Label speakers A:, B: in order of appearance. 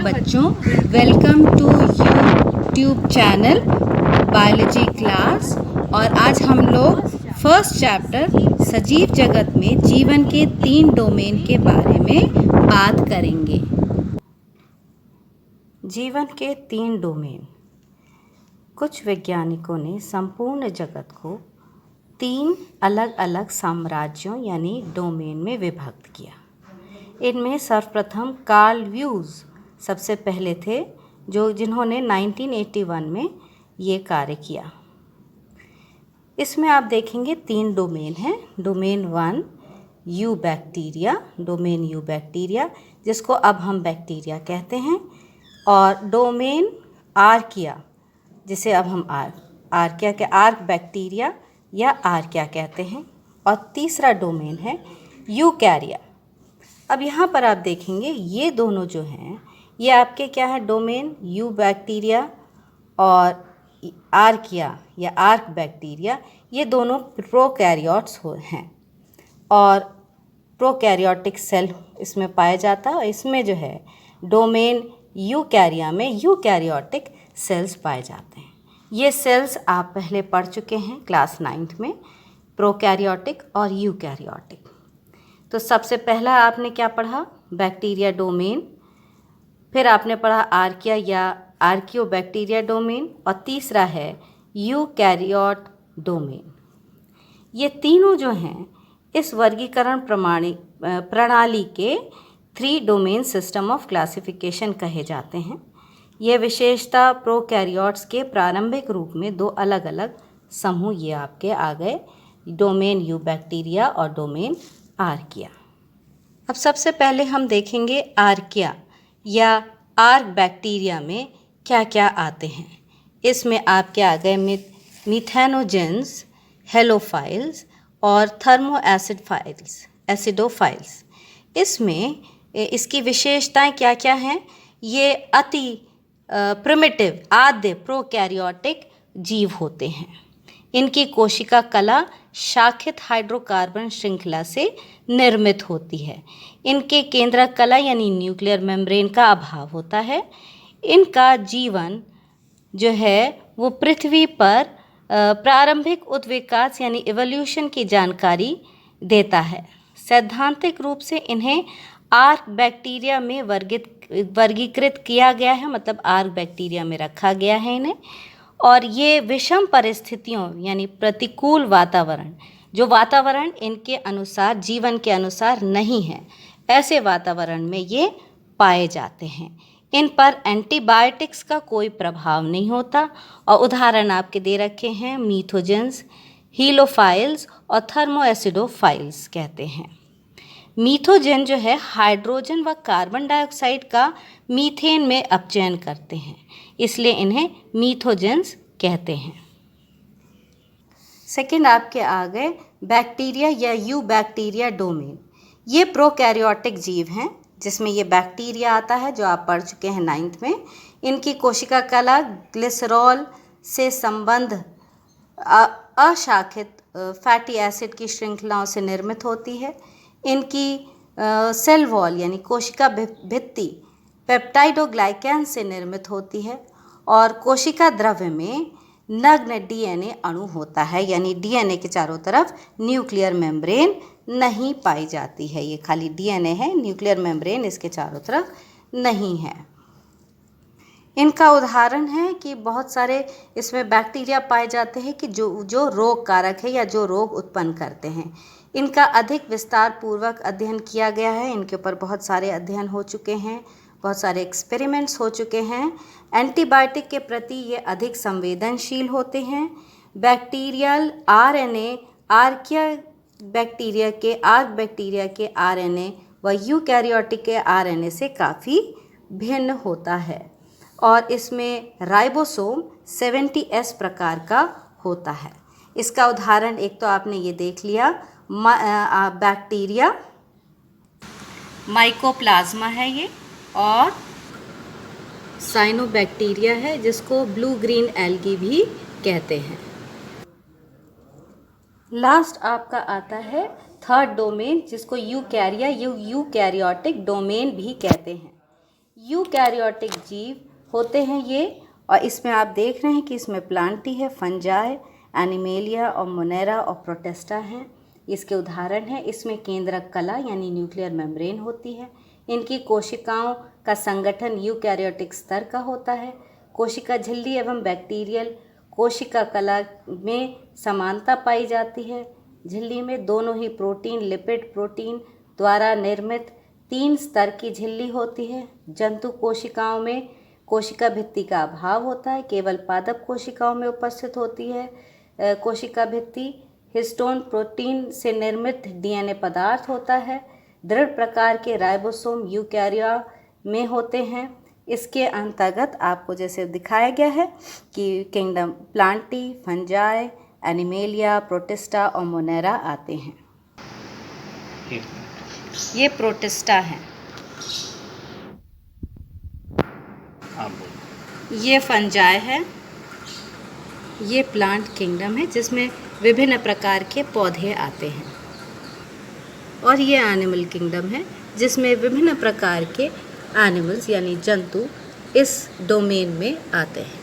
A: बच्चों, welcome to YouTube channel biology class. और आज हम लोग फर्स्ट चैप्टर सजीव जगत में जीवन के 3 डोमेन के बारे में बात करेंगे। जीवन के 3 डोमेन। कुछ वैज्ञानिकों ने संपूर्ण जगत को 3 अलग अलग साम्राज्यों यानी डोमेन में विभक्त किया। इनमें सर्वप्रथम कार्ल व्यूज सबसे पहले थे, जिन्होंने 1981 में ये कार्य किया। इसमें आप देखेंगे 3 डोमेन हैं। Domain 1 you bacteria, domain you bacteria जिसको अब हम बैक्टीरिया कहते हैं, और डोमेन आर्किया जिसे अब हम आर्किया के आर्क बैक्टीरिया या आर्किया कहते हैं, और तीसरा डोमेन है यूकैरिया। अब यहाँ पर आप देखेंगे ये दोनों जो हैं ये आपके क्या है, डोमेन यू बैक्टीरिया और आर्किया या आर्क बैक्टीरिया, ये दोनों प्रोकैरियोट्स हैं और प्रोकैरियोटिक सेल इसमें पाया जाता है। और इसमें जो है डोमेन यूकैरिया में यूकैरियोटिक सेल्स पाए जाते हैं। ये सेल्स आप पहले पढ़ चुके हैं क्लास 9th में, प्रोकैरियोटिक और यूकैरियोटिक। तो सबसे पहला आपने क्या पढ़ा, बैक्टीरिया डोमेन, फिर आपने पढ़ा आर्किया या आर्कियोबैक्टीरिया डोमेन, और तीसरा है यूकैरियोट डोमेन। ये तीनों जो हैं इस वर्गीकरण प्रणाली के 3 डोमेन सिस्टम ऑफ क्लासिफिकेशन कहे जाते हैं। ये विशेषता प्रोकैरियोट्स के प्रारंभिक रूप में 2 अलग अलग समूह ये आपके आ गए, डोमेन यू बैक्टीरिया और डोमेन आर्किया। अब सबसे पहले हम देखेंगे आर्किया या आर्क बैक्टीरिया में क्या क्या आते हैं। इसमें आपके आ गए मिथेनोजेंस, हेलोफाइल्स और थर्मो एसिडोफाइल्स। इसमें इसकी विशेषताएं क्या क्या हैं, ये अति प्रिमिटिव आद्य प्रोकैरियोटिक जीव होते हैं। इनकी कोशिका कला शाखित हाइड्रोकार्बन श्रृंखला से निर्मित होती है। इनके केंद्रक कला यानी न्यूक्लियर मेम्ब्रेन का अभाव होता है। इनका जीवन जो है वो पृथ्वी पर प्रारंभिक उत्विकास यानी इवोल्यूशन की जानकारी देता है। सैद्धांतिक रूप से इन्हें आर्क बैक्टीरिया में वर्गीकृत किया गया है, मतलब आर्क बैक्टीरिया में रखा गया है इन्हें। और ये विषम परिस्थितियों यानी प्रतिकूल वातावरण, जो वातावरण इनके अनुसार जीवन के अनुसार नहीं है, ऐसे वातावरण में ये पाए जाते हैं। इन पर एंटीबायोटिक्स का कोई प्रभाव नहीं होता। और उदाहरण आपके दे रखे हैं मीथोजेंस, हीलोफाइल्स और थर्मोएसिडोफाइल्स कहते हैं। मीथोजेन जो है हाइड्रोजन व कार्बन डाइऑक्साइड का मीथेन में अपचयन करते हैं, इसलिए इन्हें मीथोजेंस कहते हैं। सेकंड आपके आ गए बैक्टीरिया या यू बैक्टीरिया डोमेन। ये प्रोकैरियोटिक जीव हैं जिसमें ये बैक्टीरिया आता है, जो आप पढ़ चुके हैं 9th में। इनकी कोशिका कला ग्लिसरॉल से संबंध अशाखित फैटी एसिड की श्रृंखलाओं से निर्मित होती है। इनकी सेल वॉल यानी कोशिका भित्ति पेप्टाइडोग्लाइकैन से निर्मित होती है, और कोशिका द्रव्य में नग्न डीएनए अणु होता है, यानी डीएनए के चारों तरफ न्यूक्लियर मेम्ब्रेन नहीं पाई जाती है। ये खाली डीएनए है, न्यूक्लियर मेम्ब्रेन इसके चारों तरफ नहीं है। इनका उदाहरण है कि बहुत सारे इसमें बैक्टीरिया पाए जाते हैं कि जो रोग कारक है या जो रोग उत्पन्न करते हैं। इनका अधिक विस्तार पूर्वक अध्ययन किया गया है। इनके ऊपर बहुत सारे अध्ययन हो चुके हैं, बहुत सारे एक्सपेरिमेंट्स हो चुके हैं। एंटीबायोटिक के प्रति ये अधिक संवेदनशील होते हैं। बैक्टीरियल आरएनए आर्किया बैक्टीरिया के आर्क बैक्टीरिया के आरएनए व यूकैरियोटिक के आरएनए से काफ़ी भिन्न होता है, और इसमें राइबोसोम 70S प्रकार का होता है। इसका उदाहरण एक तो आपने ये देख लिया, बैक्टीरिया माइकोप्लाज्मा है ये, और साइनोबैक्टीरिया है जिसको ब्लू ग्रीन एल्गी भी कहते हैं। लास्ट आपका आता है थर्ड डोमेन जिसको यूकैरिया यूकैरियोटिक डोमेन भी कहते हैं। यूकैरियोटिक जीव होते हैं ये, और इसमें आप देख रहे हैं कि इसमें प्लांटी है, फंजाई, एनिमेलिया और मोनेरा और प्रोटिस्टा हैं। इसके उदाहरण हैं, इसमें केंद्रक कला यानी न्यूक्लियर मेम्ब्रेन होती है। इनकी कोशिकाओं का संगठन यूकैरियोटिक स्तर का होता है। कोशिका झिल्ली एवं बैक्टीरियल कोशिका कला में समानता पाई जाती है। झिल्ली में दोनों ही प्रोटीन लिपिड प्रोटीन द्वारा निर्मित 3 स्तर की झिल्ली होती है। जंतु कोशिकाओं में कोशिका भित्ति का अभाव होता है, केवल पादप कोशिकाओं में उपस्थित होती है कोशिका भित्ति। हिस्टोन प्रोटीन से निर्मित डीएनए पदार्थ होता है। दृढ़ प्रकार के राइबोसोम यूकैरिया में होते हैं। इसके अंतर्गत आपको जैसे दिखाया गया है कि kingdom Plantae, fungi, animalia, protista और मोनेरा आते हैं। ये प्रोटिस्टा है, ये फंजाई है, ये प्लांट किंगडम है जिसमें विभिन्न प्रकार के पौधे आते हैं, और ये एनिमल किंगडम है जिसमें विभिन्न प्रकार के एनिमल्स यानी जंतु इस डोमेन में आते हैं।